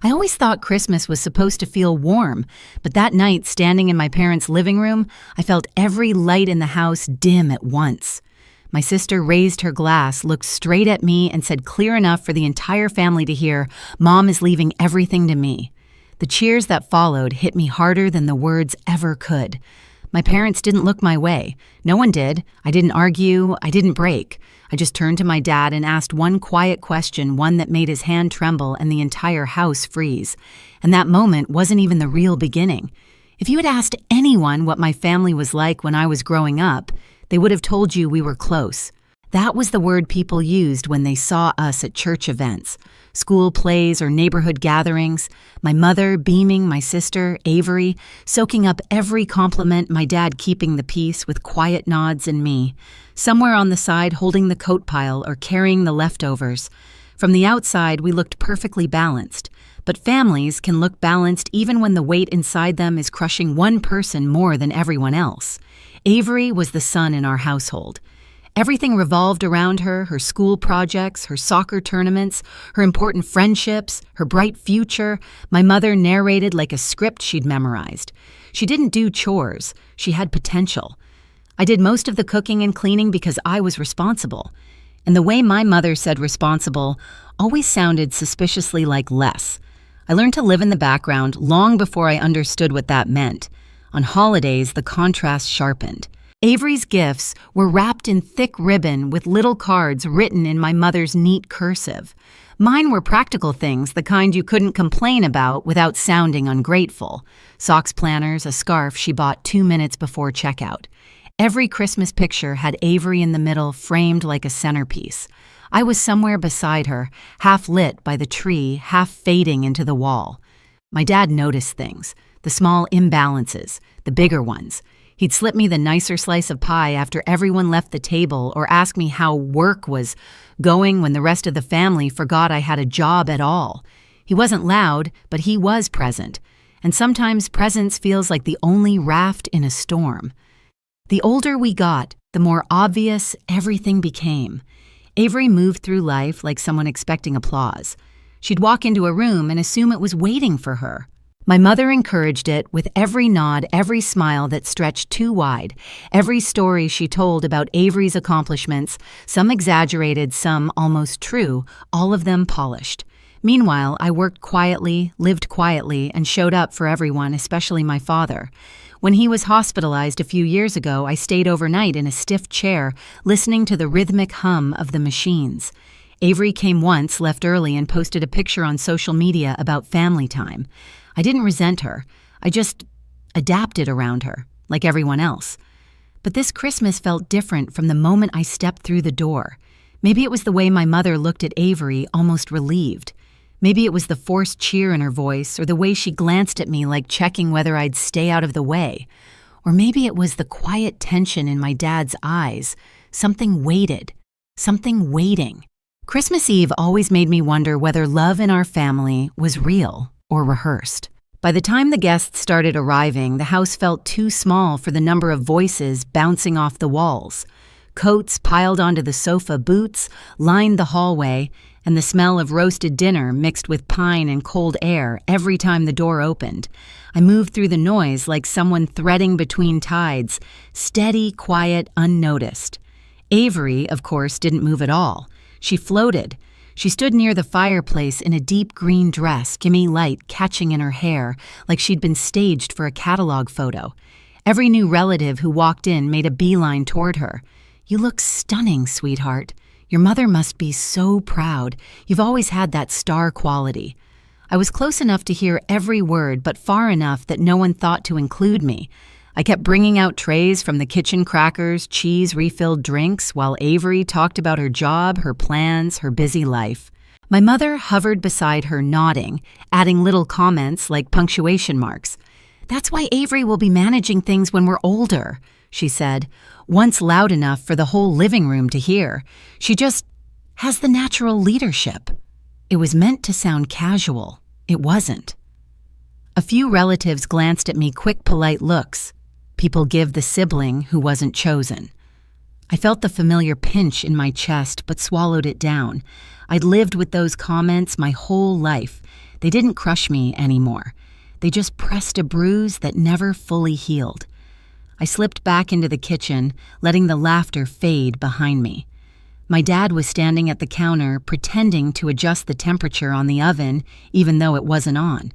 I always thought Christmas was supposed to feel warm, but that night, standing in my parents' living room, I felt every light in the house dim at once. My sister raised her glass, looked straight at me, and said clear enough for the entire family to hear, "Mom is leaving everything to me." The cheers that followed hit me harder than the words ever could. My parents didn't look my way. No one did. I didn't argue. I didn't break. I just turned to my dad and asked one quiet question, one that made his hand tremble and the entire house freeze. And that moment wasn't even the real beginning. If you had asked anyone what my family was like when I was growing up, they would have told you we were close. That was the word people used when they saw us at church events, school plays, or neighborhood gatherings. My mother beaming my sister, Avery, soaking up every compliment, my dad keeping the peace with quiet nods, and me, somewhere on the side holding the coat pile or carrying the leftovers. From the outside, we looked perfectly balanced. But families can look balanced even when the weight inside them is crushing one person more than everyone else. Avery was the sun in our household. Everything revolved around her, her school projects, her soccer tournaments, her important friendships, her bright future. My mother narrated like a script she'd memorized. She didn't do chores. She had potential. I did most of the cooking and cleaning because I was responsible. And the way my mother said responsible always sounded suspiciously like less. I learned to live in the background long before I understood what that meant. On holidays, the contrast sharpened. Avery's gifts were wrapped in thick ribbon with little cards written in my mother's neat cursive. Mine were practical things, the kind you couldn't complain about without sounding ungrateful. Socks planners, a scarf she bought 2 minutes before checkout. Every Christmas picture had Avery in the middle, framed like a centerpiece. I was somewhere beside her, half lit by the tree, half fading into the wall. My dad noticed things, the small imbalances, the bigger ones. He'd slip me the nicer slice of pie after everyone left the table or ask me how work was going when the rest of the family forgot I had a job at all. He wasn't loud, but he was present. And sometimes presence feels like the only raft in a storm. The older we got, the more obvious everything became. Avery moved through life like someone expecting applause. She'd walk into a room and assume it was waiting for her. My mother encouraged it with every nod, every smile that stretched too wide, every story she told about Avery's accomplishments, some exaggerated, some almost true, all of them polished. Meanwhile, I worked quietly, lived quietly, and showed up for everyone, especially my father. When he was hospitalized a few years ago, I stayed overnight in a stiff chair, listening to the rhythmic hum of the machines. Avery came once, left early, and posted a picture on social media about family time. I didn't resent her. I just adapted around her, like everyone else. But this Christmas felt different from the moment I stepped through the door. Maybe it was the way my mother looked at Avery, almost relieved. Maybe it was the forced cheer in her voice, or the way she glanced at me like checking whether I'd stay out of the way. Or maybe it was the quiet tension in my dad's eyes. Something waited. Something waiting. Christmas Eve always made me wonder whether love in our family was real or rehearsed. By the time the guests started arriving, the house felt too small for the number of voices bouncing off the walls. Coats piled onto the sofa, boots lined the hallway, and the smell of roasted dinner mixed with pine and cold air every time the door opened. I moved through the noise like someone threading between tides, steady, quiet, unnoticed. Avery, of course, didn't move at all. She floated. She stood near the fireplace in a deep green dress, gimme light catching in her hair, like she'd been staged for a catalog photo. Every new relative who walked in made a beeline toward her. "You look stunning, sweetheart. Your mother must be so proud. You've always had that star quality." I was close enough to hear every word, but far enough that no one thought to include me. I kept bringing out trays from the kitchen, crackers, cheese, refilled drinks, while Avery talked about her job, her plans, her busy life. My mother hovered beside her, nodding, adding little comments like punctuation marks. "That's why Avery will be managing things when we're older," she said, once loud enough for the whole living room to hear. "She just has the natural leadership." It was meant to sound casual. It wasn't. A few relatives glanced at me, quick, polite looks. People give the sibling who wasn't chosen. I felt the familiar pinch in my chest, but swallowed it down. I'd lived with those comments my whole life. They didn't crush me anymore. They just pressed a bruise that never fully healed. I slipped back into the kitchen, letting the laughter fade behind me. My dad was standing at the counter, pretending to adjust the temperature on the oven, even though it wasn't on.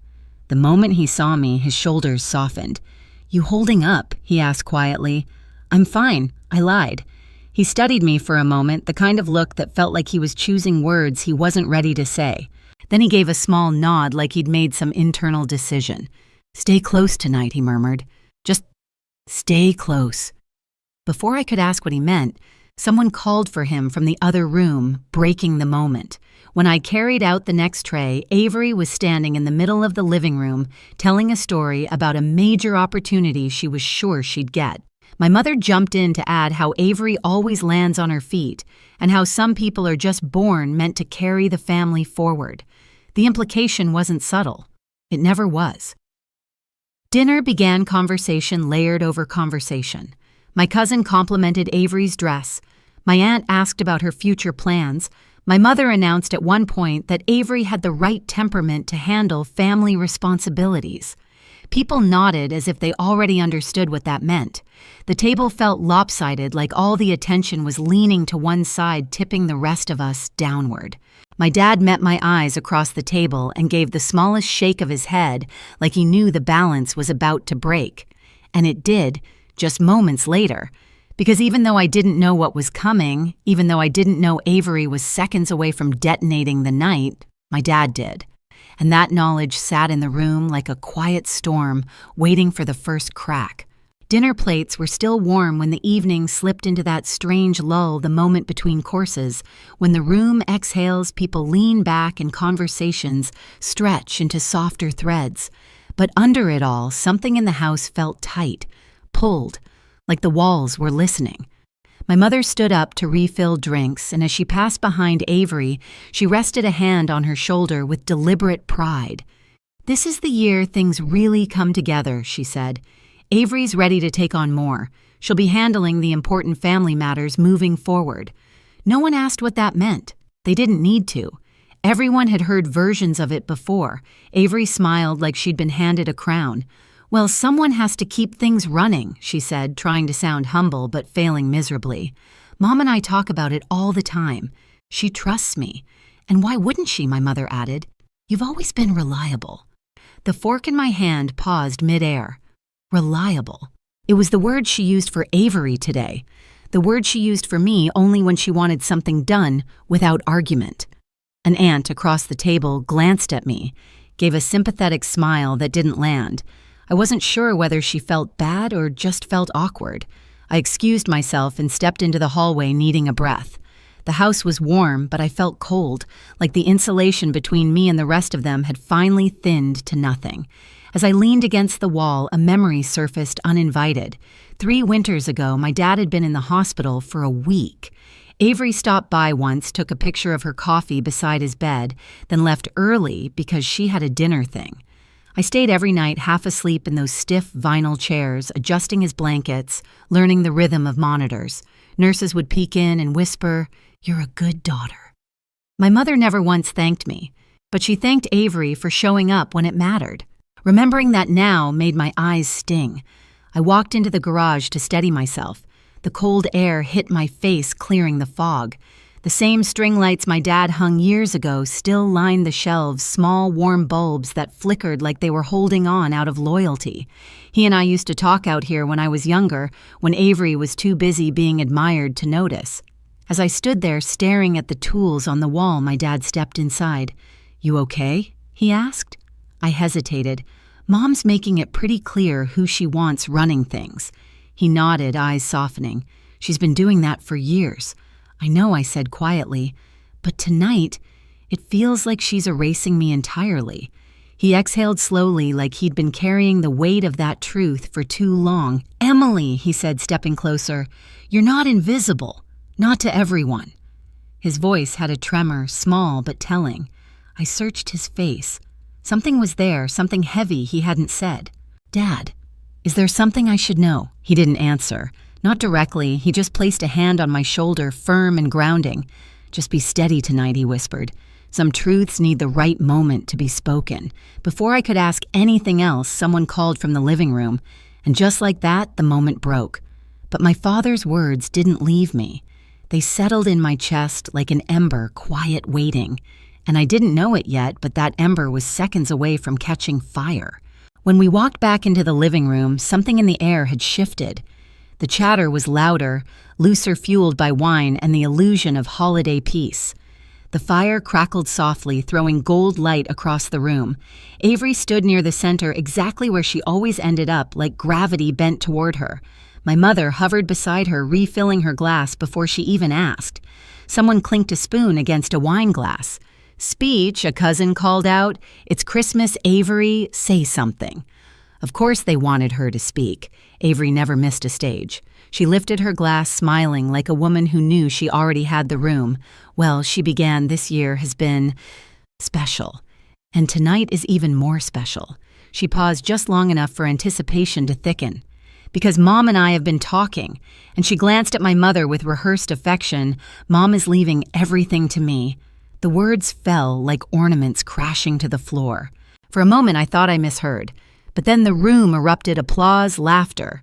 The moment he saw me, his shoulders softened. "You holding up?" he asked quietly. "I'm fine," I lied. He studied me for a moment, the kind of look that felt like he was choosing words he wasn't ready to say. Then he gave a small nod like he'd made some internal decision. "Stay close tonight," he murmured. "Just stay close." Before I could ask what he meant, someone called for him from the other room, breaking the moment. When I carried out the next tray, Avery was standing in the middle of the living room, telling a story about a major opportunity she was sure she'd get. My mother jumped in to add how Avery always lands on her feet, and how some people are just born meant to carry the family forward. The implication wasn't subtle. It never was. Dinner began conversation layered over conversation. My cousin complimented Avery's dress. My aunt asked about her future plans. My mother announced at one point that Avery had the right temperament to handle family responsibilities. People nodded as if they already understood what that meant. The table felt lopsided, like all the attention was leaning to one side, tipping the rest of us downward. My dad met my eyes across the table and gave the smallest shake of his head, like he knew the balance was about to break. And it did, just moments later. Because even though I didn't know what was coming, even though I didn't know Avery was seconds away from detonating the night, my dad did. And that knowledge sat in the room like a quiet storm, waiting for the first crack. Dinner plates were still warm when the evening slipped into that strange lull, the moment between courses, when the room exhales, people lean back and conversations stretch into softer threads. But under it all, something in the house felt tight, pulled, like the walls were listening. My mother stood up to refill drinks, and as she passed behind Avery, she rested a hand on her shoulder with deliberate pride. "This is the year things really come together," she said. "Avery's ready to take on more. She'll be handling the important family matters moving forward." No one asked what that meant. They didn't need to. Everyone had heard versions of it before. Avery smiled like she'd been handed a crown. "Well, someone has to keep things running," she said, trying to sound humble but failing miserably. "Mom and I talk about it all the time. She trusts me. And why wouldn't she?" my mother added. "You've always been reliable." The fork in my hand paused midair. Reliable. It was the word she used for Avery today. The word she used for me only when she wanted something done without argument. An aunt across the table glanced at me, gave a sympathetic smile that didn't land. I wasn't sure whether she felt bad or just felt awkward. I excused myself and stepped into the hallway, needing a breath. The house was warm, but I felt cold, like the insulation between me and the rest of them had finally thinned to nothing. As I leaned against the wall, a memory surfaced uninvited. 3 winters ago, my dad had been in the hospital for a week. Avery stopped by once, took a picture of her coffee beside his bed, then left early because she had a dinner thing. I stayed every night half asleep in those stiff vinyl chairs, adjusting his blankets, learning the rhythm of monitors. Nurses would peek in and whisper, "You're a good daughter." My mother never once thanked me, but she thanked Avery for showing up when it mattered. Remembering that now made my eyes sting. I walked into the garage to steady myself. The cold air hit my face, clearing the fog. The same string lights my dad hung years ago still lined the shelves, small warm bulbs that flickered like they were holding on out of loyalty. He and I used to talk out here when I was younger, when Avery was too busy being admired to notice. As I stood there staring at the tools on the wall, my dad stepped inside. "You okay?" he asked. I hesitated. "Mom's making it pretty clear who she wants running things." He nodded, eyes softening. "She's been doing that for years." "I know," I said quietly, "but tonight, it feels like she's erasing me entirely." He exhaled slowly, like he'd been carrying the weight of that truth for too long. "Emily," he said, stepping closer, "you're not invisible. Not to everyone." His voice had a tremor, small but telling. I searched his face. Something was there, something heavy he hadn't said. "Dad, is there something I should know?" He didn't answer. Not directly, he just placed a hand on my shoulder, firm and grounding. "Just be steady tonight," he whispered. Some truths need the right moment to be spoken. Before I could ask anything else, someone called from the living room, and just like that, the moment broke. But my father's words didn't leave me. They settled in my chest like an ember, quiet waiting. And I didn't know it yet, but that ember was seconds away from catching fire. When we walked back into the living room, something in the air had shifted. The chatter was louder, looser, fueled by wine and the illusion of holiday peace. The fire crackled softly, throwing gold light across the room. Avery stood near the center, exactly where she always ended up, like gravity bent toward her. My mother hovered beside her, refilling her glass before she even asked. Someone clinked a spoon against a wine glass. "Speech," a cousin called out. "It's Christmas, Avery. Say something." Of course they wanted her to speak. Avery never missed a stage. She lifted her glass, smiling like a woman who knew she already had the room. "Well," she began, "this year has been special. And tonight is even more special." She paused just long enough for anticipation to thicken. "Because Mom and I have been talking." And she glanced at my mother with rehearsed affection. "Mom is leaving everything to me." The words fell like ornaments crashing to the floor. For a moment I thought I misheard. But then the room erupted applause, laughter.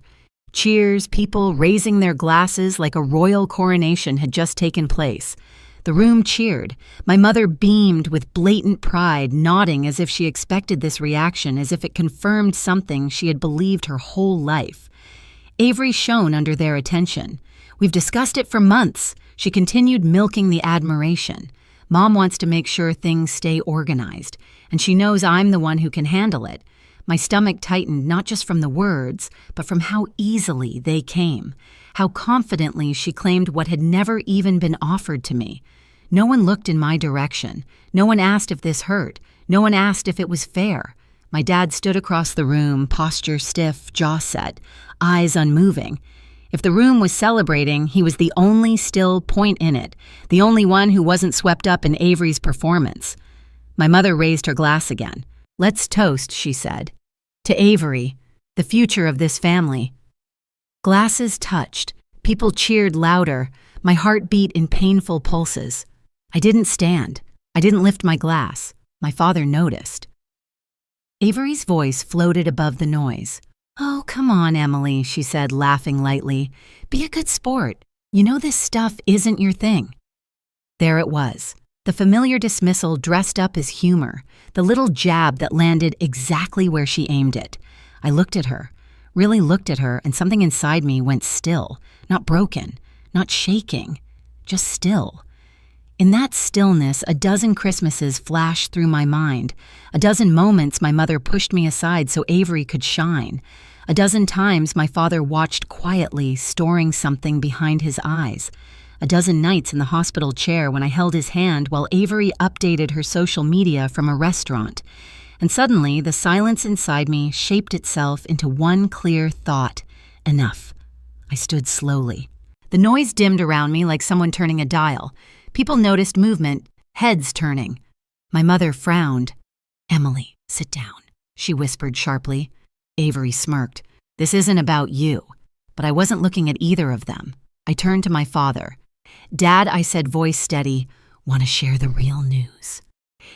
Cheers, people raising their glasses like a royal coronation had just taken place. The room cheered. My mother beamed with blatant pride, nodding as if she expected this reaction, as if it confirmed something she had believed her whole life. Avery shone under their attention. "We've discussed it for months." She continued, milking the admiration. "Mom wants to make sure things stay organized, and she knows I'm the one who can handle it." My stomach tightened, not just from the words, but from how easily they came, how confidently she claimed what had never even been offered to me. No one looked in my direction. No one asked if this hurt. No one asked if it was fair. My dad stood across the room, posture stiff, jaw set, eyes unmoving. If the room was celebrating, he was the only still point in it, the only one who wasn't swept up in Avery's performance. My mother raised her glass again. "Let's toast," she said. "To Avery, the future of this family." Glasses touched. People cheered louder. My heart beat in painful pulses. I didn't stand. I didn't lift my glass. My father noticed. Avery's voice floated above the noise. "Oh, come on, Emily," she said, laughing lightly. "Be a good sport. You know this stuff isn't your thing." There it was. The familiar dismissal dressed up as humor, the little jab that landed exactly where she aimed it. I looked at her, really looked at her, and something inside me went still, not broken, not shaking, just still. In that stillness, a dozen Christmases flashed through my mind, a dozen moments my mother pushed me aside so Avery could shine, a dozen times my father watched quietly, storing something behind his eyes, a dozen nights in the hospital chair when I held his hand while Avery updated her social media from a restaurant. And suddenly, the silence inside me shaped itself into one clear thought. Enough. I stood slowly. The noise dimmed around me like someone turning a dial. People noticed movement, heads turning. My mother frowned. "Emily, sit down," she whispered sharply. Avery smirked. "This isn't about you." But I wasn't looking at either of them. I turned to my father. "Dad," I said, voice steady, "want to share the real news."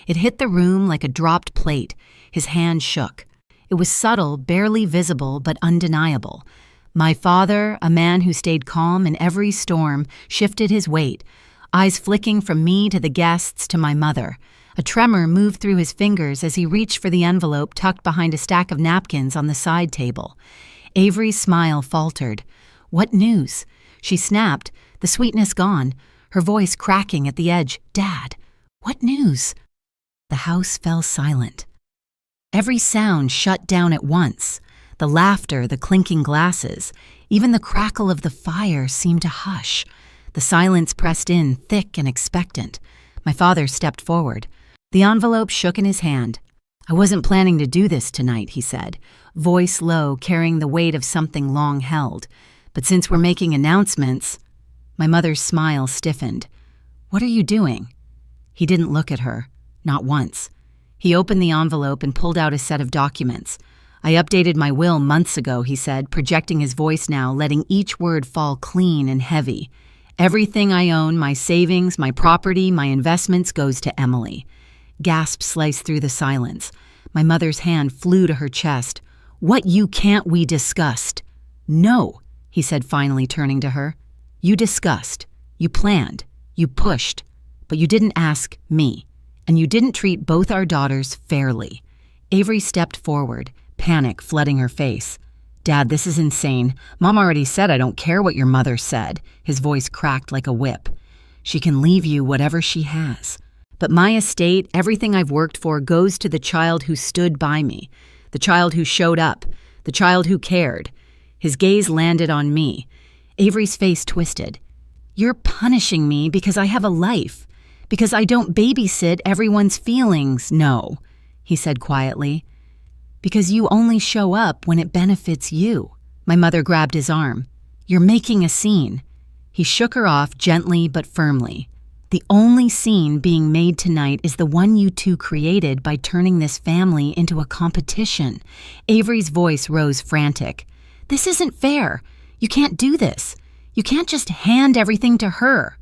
It hit the room like a dropped plate. His hand shook. It was subtle, barely visible, but undeniable. My father, a man who stayed calm in every storm, shifted his weight, eyes flicking from me to the guests to my mother. A tremor moved through his fingers as he reached for the envelope tucked behind a stack of napkins on the side table. Avery's smile faltered. "What news?" She snapped, the sweetness gone, her voice cracking at the edge. "Dad, what news?" The house fell silent. Every sound shut down at once. The laughter, the clinking glasses, even the crackle of the fire seemed to hush. The silence pressed in, thick and expectant. My father stepped forward. The envelope shook in his hand. "I wasn't planning to do this tonight," he said, voice low, carrying the weight of something long held. "But since we're making announcements—" My mother's smile stiffened. "What are you doing?" He didn't look at her, not once. He opened the envelope and pulled out a set of documents. "I updated my will months ago," he said, projecting his voice now, letting each word fall clean and heavy. Everything I own, my savings, my property, my investments, goes to Emily. Gasps sliced through the silence. My mother's hand flew to her chest. What you can't we discussed? No, he said, finally turning to her. You discussed. You planned. You pushed. But you didn't ask me. And you didn't treat both our daughters fairly. Avery stepped forward, panic flooding her face. Dad, this is insane. Mom already said I don't care what your mother said. His voice cracked like a whip. She can leave you whatever she has. But my estate, everything I've worked for, goes to the child who stood by me, the child who showed up, the child who cared. His gaze landed on me. Avery's face twisted. You're punishing me because I have a life, because I don't babysit everyone's feelings. No, he said quietly. Because you only show up when it benefits you. My mother grabbed his arm. You're making a scene. He shook her off gently but firmly. The only scene being made tonight is the one you two created by turning this family into a competition. Avery's voice rose frantic. This isn't fair. You can't do this. You can't just hand everything to her.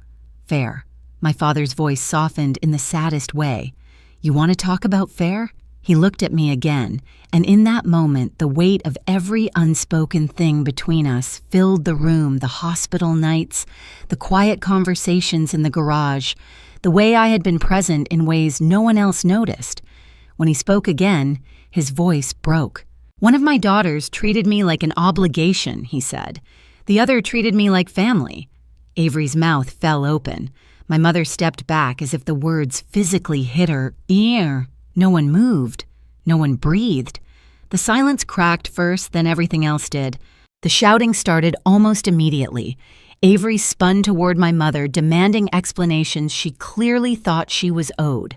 Fair. My father's voice softened in the saddest way. You want to talk about fair? He looked at me again, and in that moment, the weight of every unspoken thing between us filled the room, the hospital nights, the quiet conversations in the garage, the way I had been present in ways no one else noticed. When he spoke again, his voice broke. One of my daughters treated me like an obligation, he said. The other treated me like family. Avery's mouth fell open. My mother stepped back as if the words physically hit her ear. No one moved. No one breathed. The silence cracked first, then everything else did. The shouting started almost immediately. Avery spun toward my mother, demanding explanations she clearly thought she was owed.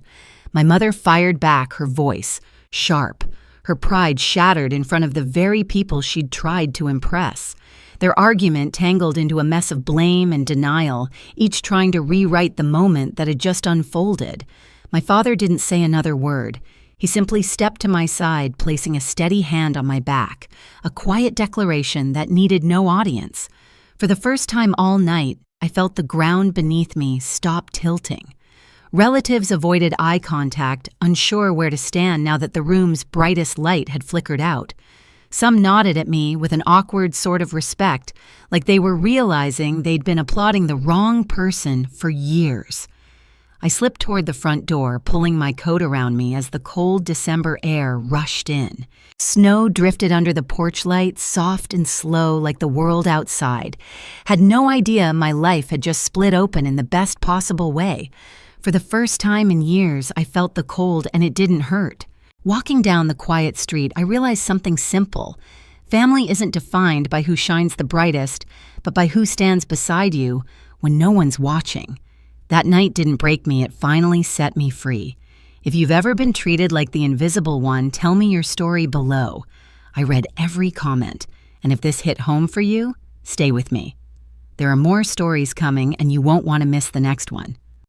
My mother fired back, her voice sharp. Her pride shattered in front of the very people she'd tried to impress. Their argument tangled into a mess of blame and denial, each trying to rewrite the moment that had just unfolded. My father didn't say another word. He simply stepped to my side, placing a steady hand on my back, a quiet declaration that needed no audience. For the first time all night, I felt the ground beneath me stop tilting. Relatives avoided eye contact, unsure where to stand now that the room's brightest light had flickered out. Some nodded at me with an awkward sort of respect, like they were realizing they'd been applauding the wrong person for years. I slipped toward the front door, pulling my coat around me as the cold December air rushed in. Snow drifted under the porch light, soft and slow like the world outside. Had no idea my life had just split open in the best possible way. For the first time in years, I felt the cold and it didn't hurt. Walking down the quiet street, I realized something simple. Family isn't defined by who shines the brightest, but by who stands beside you when no one's watching. That night didn't break me, it finally set me free. If you've ever been treated like the invisible one, tell me your story below. I read every comment, and if this hit home for you, stay with me. There are more stories coming, and you won't want to miss the next one.